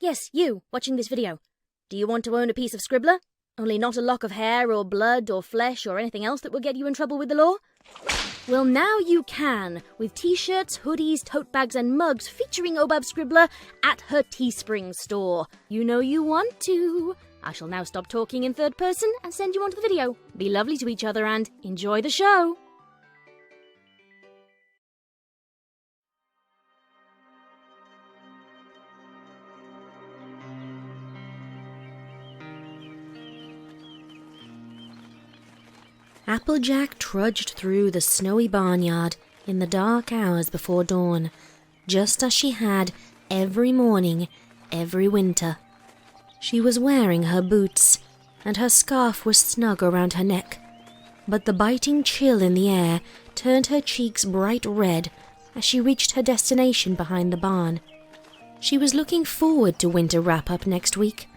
Yes, you, watching this video. Do you want to own a piece of Scribbler? Only not a lock of hair or blood or flesh or anything else that will get you in trouble with the law? Well, now you can, with t-shirts, hoodies, tote bags and mugs featuring Obab Scribbler at her Teespring store. You know you want to. I shall now stop talking in third person and send you on to the video. Be lovely to each other and enjoy the show. Applejack trudged through the snowy barnyard in the dark hours before dawn, just as she had every morning, every winter. She was wearing her boots, and her scarf was snug around her neck, but the biting chill in the air turned her cheeks bright red as she reached her destination behind the barn. She was looking forward to winter wrap-up next week,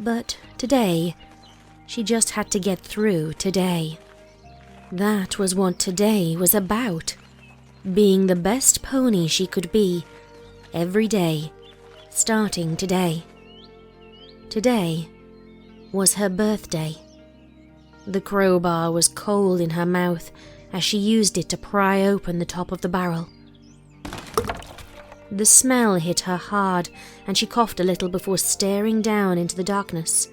but today, she just had to get through today. That was what today was about. Being the best pony she could be, every day, starting today. Today was her birthday. The crowbar was cold in her mouth as she used it to pry open the top of the barrel. The smell hit her hard, and she coughed a little before staring down into the darkness.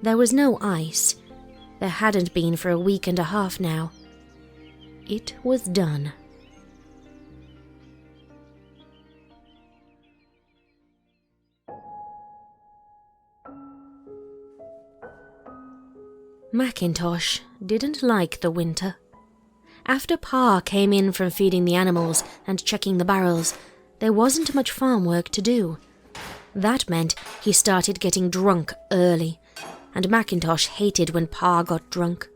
There was no ice. There hadn't been for a week and a half now. It was done. Macintosh didn't like the winter. After Pa came in from feeding the animals and checking the barrels, there wasn't much farm work to do. That meant he started getting drunk early, and Macintosh hated when Pa got drunk.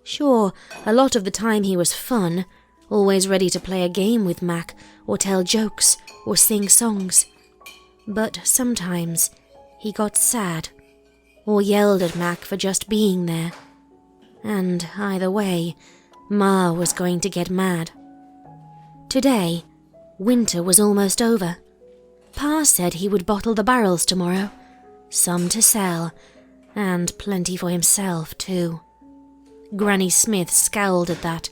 Sure, a lot of the time he was fun, always ready to play a game with Mac, or tell jokes, or sing songs. But sometimes he got sad, or yelled at Mac for just being there. And either way, Ma was going to get mad. Today, winter was almost over. Pa said he would bottle the barrels tomorrow, some to sell, and plenty for himself too. Granny Smith scowled at that,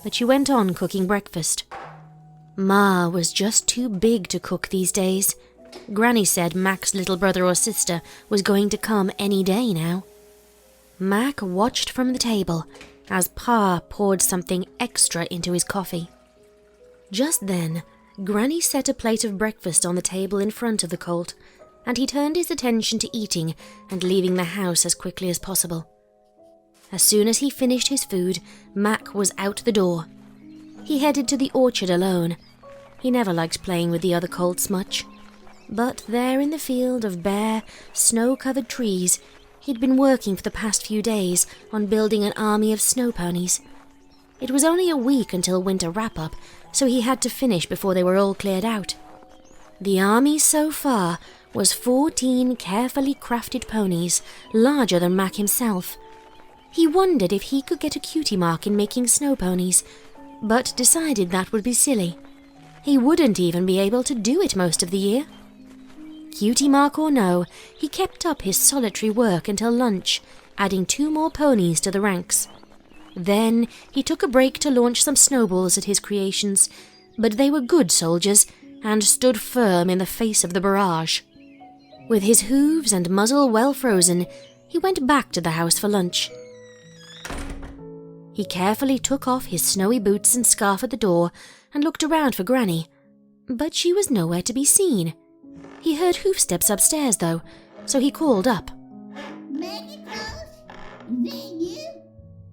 but she went on cooking breakfast. Ma was just too big to cook these days. Granny said Mac's little brother or sister was going to come any day now. Mac watched from the table as Pa poured something extra into his coffee. Just then, Granny set a plate of breakfast on the table in front of the colt, and he turned his attention to eating and leaving the house as quickly as possible. As soon as he finished his food, Mac was out the door. He headed to the orchard alone. He never liked playing with the other colts much. But there in the field of bare, snow-covered trees, he'd been working for the past few days on building an army of snow ponies. It was only a week until winter wrap-up, so he had to finish before they were all cleared out. The army so far was 14 carefully crafted ponies, larger than Mac himself. He wondered if he could get a cutie mark in making snow ponies, but decided that would be silly. He wouldn't even be able to do it most of the year. Cutie mark or no, he kept up his solitary work until lunch, adding 2 more ponies to the ranks. Then he took a break to launch some snowballs at his creations, but they were good soldiers and stood firm in the face of the barrage. With his hooves and muzzle well frozen, he went back to the house for lunch. He carefully took off his snowy boots and scarf at the door and looked around for Granny, but she was nowhere to be seen. He heard hoofsteps upstairs, though, so he called up. Macintosh? Is that you?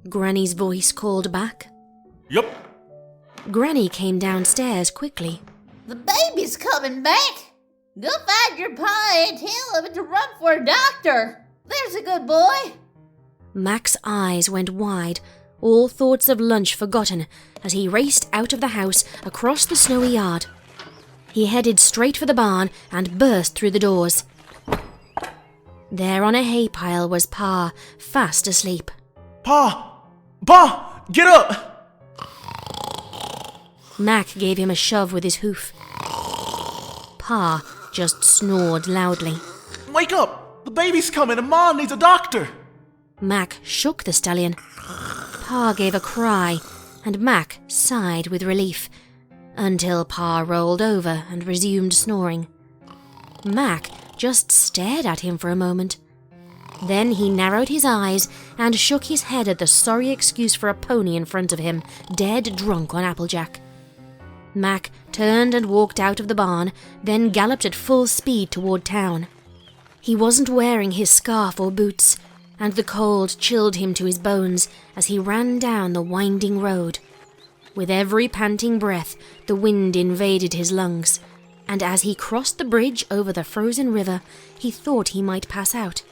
Granny's voice called back. Yup. Granny came downstairs quickly. The baby's coming back. Go find your pa and tell him to run for a doctor. There's a good boy. Mac's eyes went wide, all thoughts of lunch forgotten, as he raced out of the house across the snowy yard. He headed straight for the barn and burst through the doors. There on a hay pile was Pa, fast asleep. Pa! Pa! Get up! Mac gave him a shove with his hoof. Pa, just snored loudly. Wake up! The baby's coming and Ma needs a doctor! Mac shook the stallion. Pa gave a cry, and Mac sighed with relief, until Pa rolled over and resumed snoring. Mac just stared at him for a moment. Then he narrowed his eyes and shook his head at the sorry excuse for a pony in front of him, dead drunk on Applejack. Mac turned and walked out of the barn, then galloped at full speed toward town. He wasn't wearing his scarf or boots, and the cold chilled him to his bones as he ran down the winding road. With every panting breath, the wind invaded his lungs, and as he crossed the bridge over the frozen river, he thought he might pass out.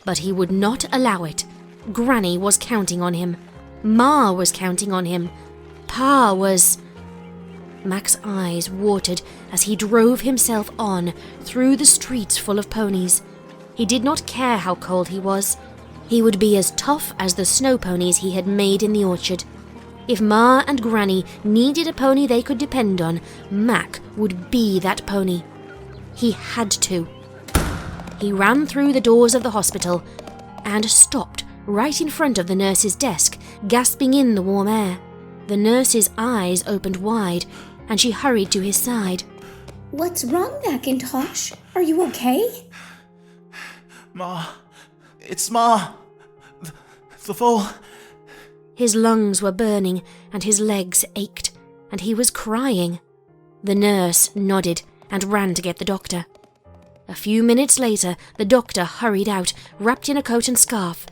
But he would not allow it. Granny was counting on him. Ma was counting on him. Pa was... Mac's eyes watered as he drove himself on through the streets full of ponies. He did not care how cold he was. He would be as tough as the snow ponies he had made in the orchard. If Ma and Granny needed a pony they could depend on, Mac would be that pony. He had to. He ran through the doors of the hospital and stopped right in front of the nurse's desk, gasping in the warm air. The nurse's eyes opened wide, and she hurried to his side. What's wrong, Macintosh? Are you okay? Ma, it's Ma. The full... His lungs were burning, and his legs ached, and he was crying. The nurse nodded and ran to get the doctor. A few minutes later, the doctor hurried out, wrapped in a coat and scarf.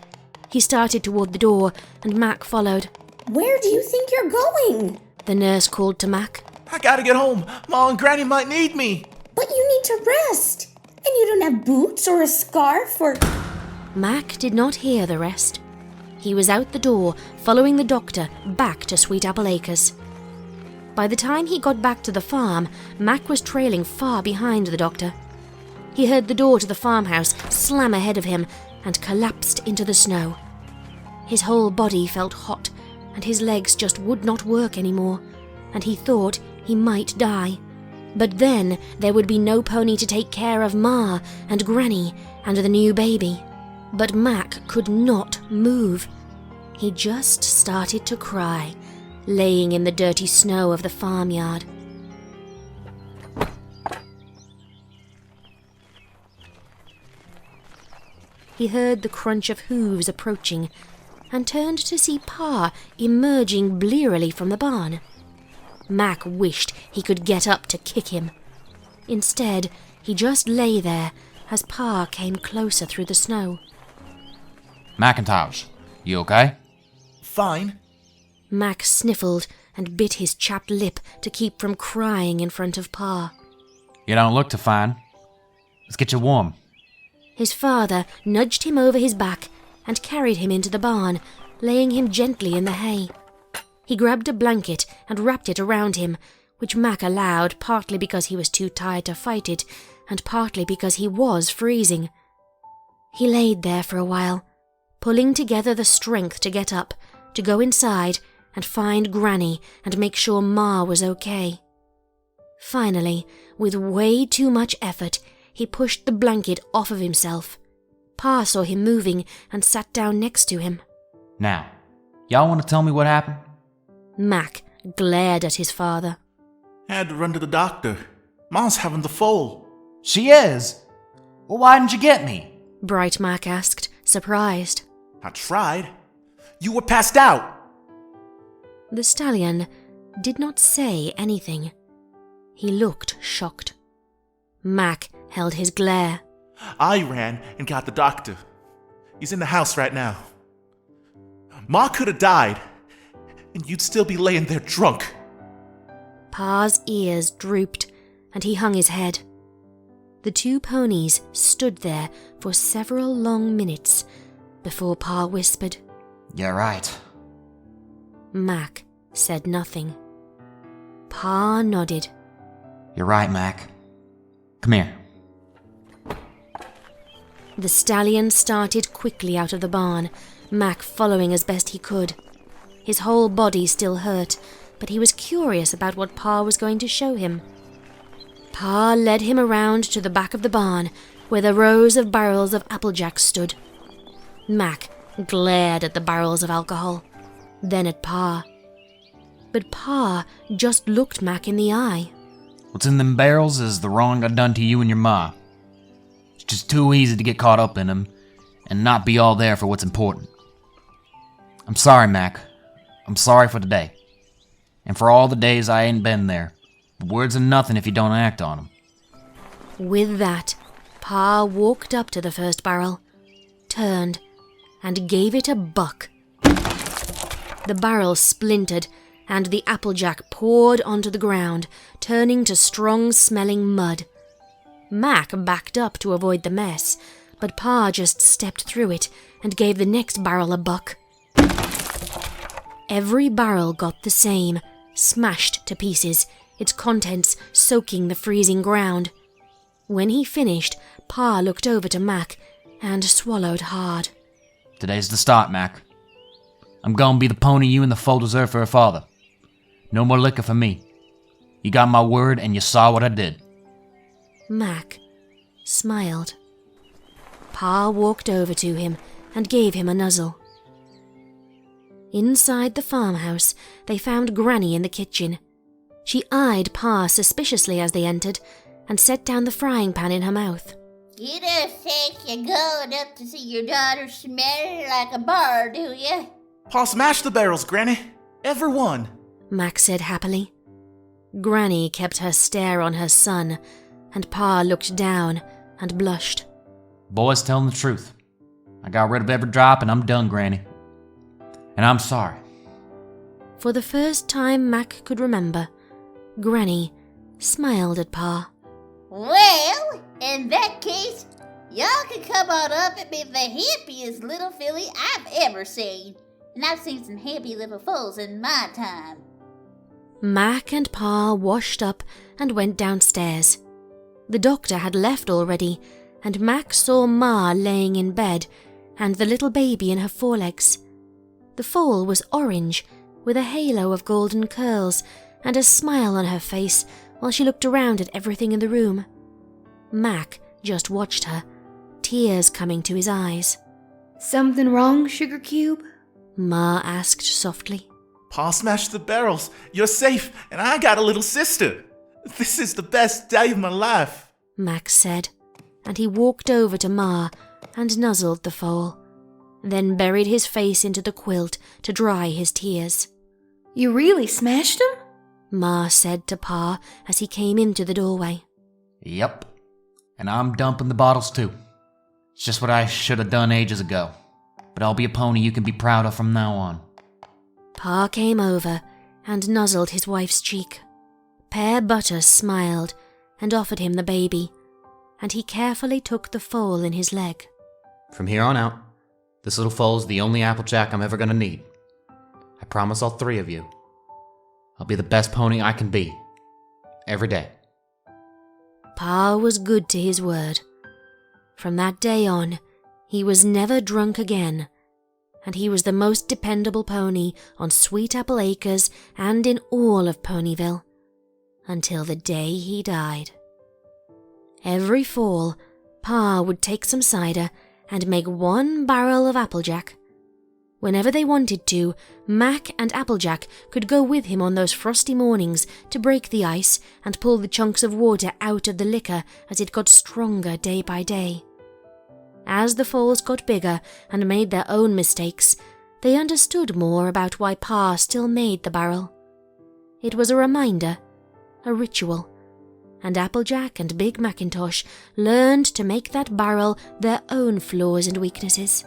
He started toward the door, and Mac followed. Where do you think you're going? The nurse called to Mac. I gotta get home. Ma and Granny might need me. But you need to rest. And you don't have boots or a scarf or... Mac did not hear the rest. He was out the door, following the doctor back to Sweet Apple Acres. By the time he got back to the farm, Mac was trailing far behind the doctor. He heard the door to the farmhouse slam ahead of him and collapsed into the snow. His whole body felt hot, and his legs just would not work anymore, and he thought he might die. But then there would be no pony to take care of Ma and Granny and the new baby. But Mac could not move. He just started to cry, laying in the dirty snow of the farmyard. He heard the crunch of hooves approaching and turned to see Pa emerging blearily from the barn. Mac wished he could get up to kick him. Instead, he just lay there as Pa came closer through the snow. Macintosh, you okay? Fine. Mac sniffled and bit his chapped lip to keep from crying in front of Pa. You don't look too fine. Let's get you warm. His father nudged him over his back and carried him into the barn, laying him gently in the hay. He grabbed a blanket and wrapped it around him, which Mac allowed partly because he was too tired to fight it, and partly because he was freezing. He laid there for a while, pulling together the strength to get up, to go inside and find Granny and make sure Ma was okay. Finally, with way too much effort, he pushed the blanket off of himself. Pa saw him moving and sat down next to him. Now, y'all want to tell me what happened? Mac glared at his father. Had to run to the doctor. Ma's having the foal. She is? Well, why didn't you get me? Bright Mac asked, surprised. I tried. You were passed out. The stallion did not say anything. He looked shocked. Mac held his glare. I ran and got the doctor. He's in the house right now. Ma could have died, and you'd still be laying there drunk. Pa's ears drooped, and he hung his head. The two ponies stood there for several long minutes before Pa whispered. You're right. Mac said nothing. Pa nodded. You're right, Mac. Come here. The stallion started quickly out of the barn, Mac following as best he could. His whole body still hurt, but he was curious about what Pa was going to show him. Pa led him around to the back of the barn where the rows of barrels of Applejack stood. Mac glared at the barrels of alcohol, then at Pa. But Pa just looked Mac in the eye. What's in them barrels is the wrong I done to you and your ma. It's just too easy to get caught up in them and not be all there for what's important. I'm sorry, Mac. I'm sorry for today. And for all the days I ain't been there. But words are nothing if you don't act on them. With that, Pa walked up to the first barrel, turned, and gave it a buck. The barrel splintered, and the Applejack poured onto the ground, turning to strong-smelling mud. Mac backed up to avoid the mess, but Pa just stepped through it and gave the next barrel a buck. Every barrel got the same, smashed to pieces, its contents soaking the freezing ground. When he finished, Pa looked over to Mac and swallowed hard. Today's the start, Mac. I'm gonna be the pony you and the foal deserve for her father. No more liquor for me. You got my word and you saw what I did. Mac smiled. Pa walked over to him and gave him a nuzzle. Inside the farmhouse, they found Granny in the kitchen. She eyed Pa suspiciously as they entered and set down the frying pan in her mouth. You don't think you're going up to see your daughter smell like a bar, do you? Pa smashed the barrels, Granny. Every one. Mac said happily. Granny kept her stare on her son, and Pa looked down and blushed. Boy's telling the truth. I got rid of every drop and I'm done, Granny. And I'm sorry. For the first time Mac could remember, Granny smiled at Pa. Well, in that case, y'all can come on up and be the happiest little filly I've ever seen. And I've seen some happy little foals in my time. Mac and Pa washed up and went downstairs. The doctor had left already, and Mac saw Ma laying in bed and the little baby in her forelegs. The foal was orange, with a halo of golden curls and a smile on her face while she looked around at everything in the room. Mac just watched her, tears coming to his eyes. Something wrong, Sugar Cube? Ma asked softly. Pa smashed the barrels. You're safe, and I got a little sister. This is the best day of my life, Mac said, and he walked over to Ma and nuzzled the foal, then buried his face into the quilt to dry his tears. You really smashed him? Ma said to Pa as he came into the doorway. Yep. And I'm dumping the bottles too. It's just what I should have done ages ago. But I'll be a pony you can be proud of from now on. Pa came over and nuzzled his wife's cheek. Pear Butter smiled and offered him the baby, and he carefully took the foal in his leg. From here on out, this little foal's the only Applejack I'm ever gonna need. I promise all three of you. I'll be the best pony I can be. Every day. Pa was good to his word. From that day on, he was never drunk again, and he was the most dependable pony on Sweet Apple Acres and in all of Ponyville, until the day he died. Every fall, Pa would take some cider and make 1 barrel of Applejack. Whenever they wanted to, Mac and Applejack could go with him on those frosty mornings to break the ice and pull the chunks of water out of the liquor as it got stronger day by day. As the foals got bigger and made their own mistakes, they understood more about why Pa still made the barrel. It was a reminder, a ritual, and Applejack and Big Macintosh learned to make that barrel their own flaws and weaknesses.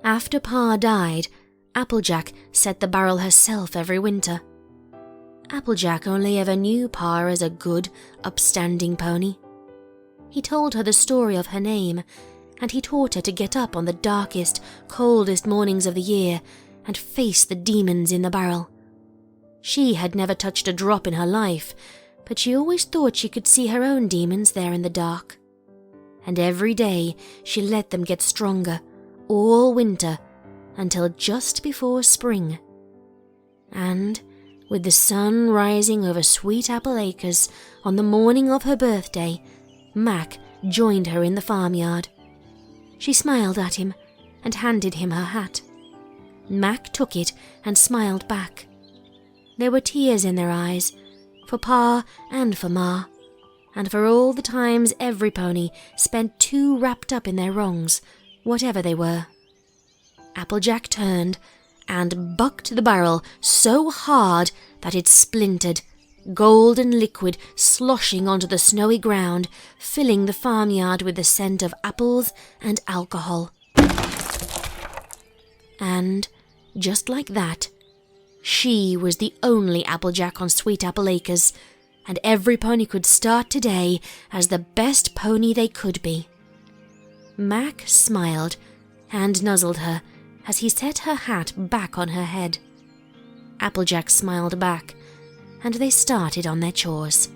After Pa died, Applejack set the barrel herself every winter. Applejack only ever knew Pa as a good, upstanding pony. He told her the story of her name, and he taught her to get up on the darkest, coldest mornings of the year and face the demons in the barrel. She had never touched a drop in her life, but she always thought she could see her own demons there in the dark. And every day she let them get stronger, all winter, until just before spring. And With the sun rising over Sweet Apple Acres on the morning of her birthday, Mac joined her in the farmyard. She smiled at him and handed him her hat. Mac took it and smiled back. There were tears in their eyes, for Pa and for Ma, and for all the times every pony spent too wrapped up in their wrongs, whatever they were. Applejack turned and bucked the barrel so hard that it splintered, golden liquid sloshing onto the snowy ground, filling the farmyard with the scent of apples and alcohol. And, just like that, she was the only Applejack on Sweet Apple Acres, and every pony could start today as the best pony they could be. Mac smiled and nuzzled her as he set her hat back on her head. Applejack smiled back, and they started on their chores.